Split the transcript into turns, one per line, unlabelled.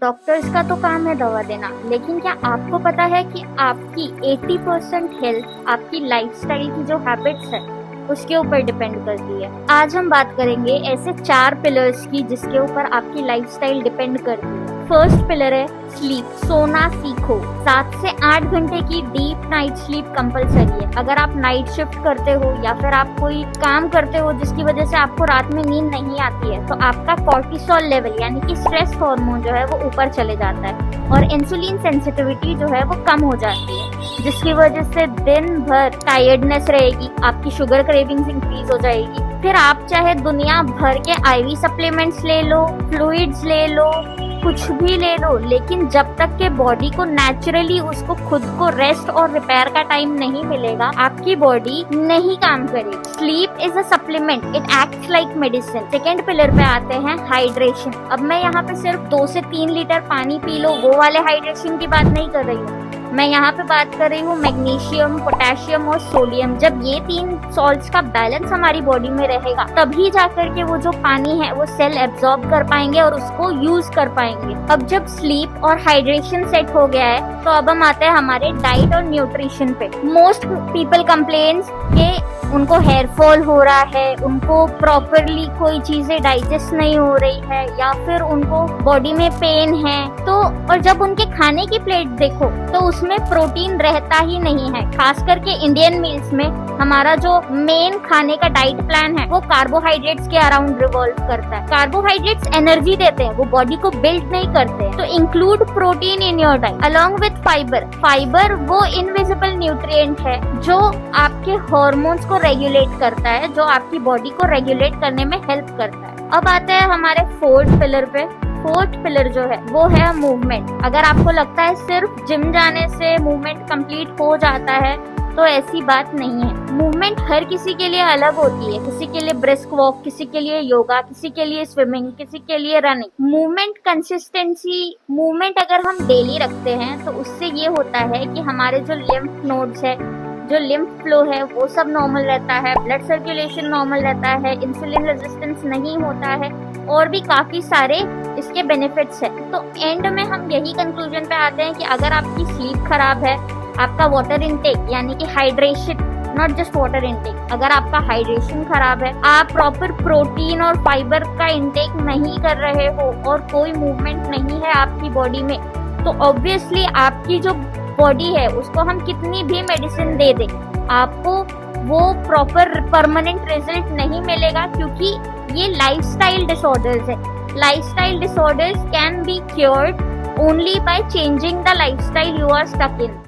Doctors का तो काम है दवा देना, लेकिन क्या आपको पता है कि आपकी 80% हेल्थ आपकी लाइफस्टाइल की जो हैबिट्स है उसके ऊपर डिपेंड करती है। आज हम बात करेंगे ऐसे 4 पिलर्स की जिसके ऊपर आपकी लाइफस्टाइल डिपेंड करती है। फर्स्ट पिलर है स्लीप, सोना सीखो। 7 से 8 घंटे की डीप नाइट स्लीप कंपलसरी है। अगर आप नाइट शिफ्ट करते हो या फिर आप कोई काम करते हो जिसकी वजह से आपको रात में नींद नहीं आती है, तो आपका कॉर्टिसोल लेवल यानी कि स्ट्रेस हार्मोन जो है वो ऊपर चले जाता है और इंसुलिन सेंसिटिविटी जो है वो कम हो जाती है, जिसकी वजह से दिन भर टायर्डनेस रहेगी, आपकी शुगर क्रेविंग्स इंक्रीज हो जाएगी। फिर आप चाहे दुनिया भर के आईवी सप्लीमेंट्स ले लो, फ्लूइड्स ले लो, कुछ भी ले लो, लेकिन जब तक के बॉडी को नेचुरली उसको खुद को रेस्ट और रिपेयर का टाइम नहीं मिलेगा, आपकी बॉडी नहीं काम करेगी। Sleep is a supplement, it acts like medicine. Second pillar पे आते हैं हाइड्रेशन। अब मैं यहाँ पे सिर्फ 2 से 3 लीटर पानी पी लो वो वाले हाइड्रेशन की बात नहीं कर रही हूँ। मैं यहाँ पे बात कर रही हूँ मैग्नीशियम, पोटेशियम और सोडियम। जब ये 3 सॉल्ट्स का बैलेंस हमारी बॉडी में रहेगा, तभी जाकर के वो जो पानी है वो सेल एब्जॉर्ब कर पाएंगे और उसको यूज कर पाएंगे। अब जब स्लीप और हाइड्रेशन सेट हो गया है, तो अब हम आते हैं हमारे डाइट और न्यूट्रिशन पे। मोस्ट पीपल कंप्लेन्स के उनको हेयर फॉल हो रहा है, उनको प्रॉपरली कोई चीजें डाइजेस्ट नहीं हो रही है, या फिर उनको बॉडी में पेन है। तो और जब उनके खाने की प्लेट देखो तो उसमें प्रोटीन रहता ही नहीं है। खास करके इंडियन मील्स में हमारा जो मेन खाने का डाइट प्लान है वो कार्बोहाइड्रेट्स के अराउंड रिवॉल्व करता है। कार्बोहाइड्रेट्स एनर्जी देते हैं, वो बॉडी को बिल्ड नहीं करते। तो include protein in your diet along with fibre. Fibre वो इनविजिबल न्यूट्रिएंट है जो आपके हार्मोन्स को रेगुलेट करता है, जो आपकी बॉडी को रेगुलेट करने में हेल्प करता है। अब आते हैं हमारे फोर्थ पिलर पे। फोर्थ पिलर जो है वो है मूवमेंट। अगर आपको लगता है सिर्फ जिम जाने से मूवमेंट कंप्लीट हो जाता है, तो ऐसी बात नहीं है। मूवमेंट हर किसी के लिए अलग होती है। किसी के लिए ब्रिस्क वॉक, किसी के लिए योगा, किसी के लिए स्विमिंग, किसी के लिए रनिंग। मूवमेंट कंसिस्टेंसी, मूवमेंट अगर हम डेली रखते हैं तो उससे ये होता है कि हमारे जो लिम्फ नोड्स है, जो लिम्फ फ्लो है वो सब नॉर्मल रहता है, ब्लड सर्कुलेशन नॉर्मल रहता है, इंसुलिन रेजिस्टेंस नहीं होता है और भी काफी सारे इसके बेनिफिट्स है। तो एंड में हम यही कंक्लूजन पे आते हैं कि अगर आपकी स्लीप खराब है, आपका वाटर इनटेक यानी कि hydration, not just water intake, अगर आपका हाइड्रेशन खराब है, आप प्रॉपर प्रोटीन और फाइबर का इनटेक नहीं कर रहे हो और कोई मूवमेंट नहीं है आपकी बॉडी में, तो ऑब्वियसली आपकी जो बॉडी है उसको हम कितनी भी मेडिसिन दे दें, आपको वो प्रॉपर परमानेंट रिजल्ट नहीं मिलेगा, क्योंकि ये लाइफस्टाइल डिसऑर्डर्स है। Lifestyle disorders can be cured only by changing the lifestyle you are stuck in.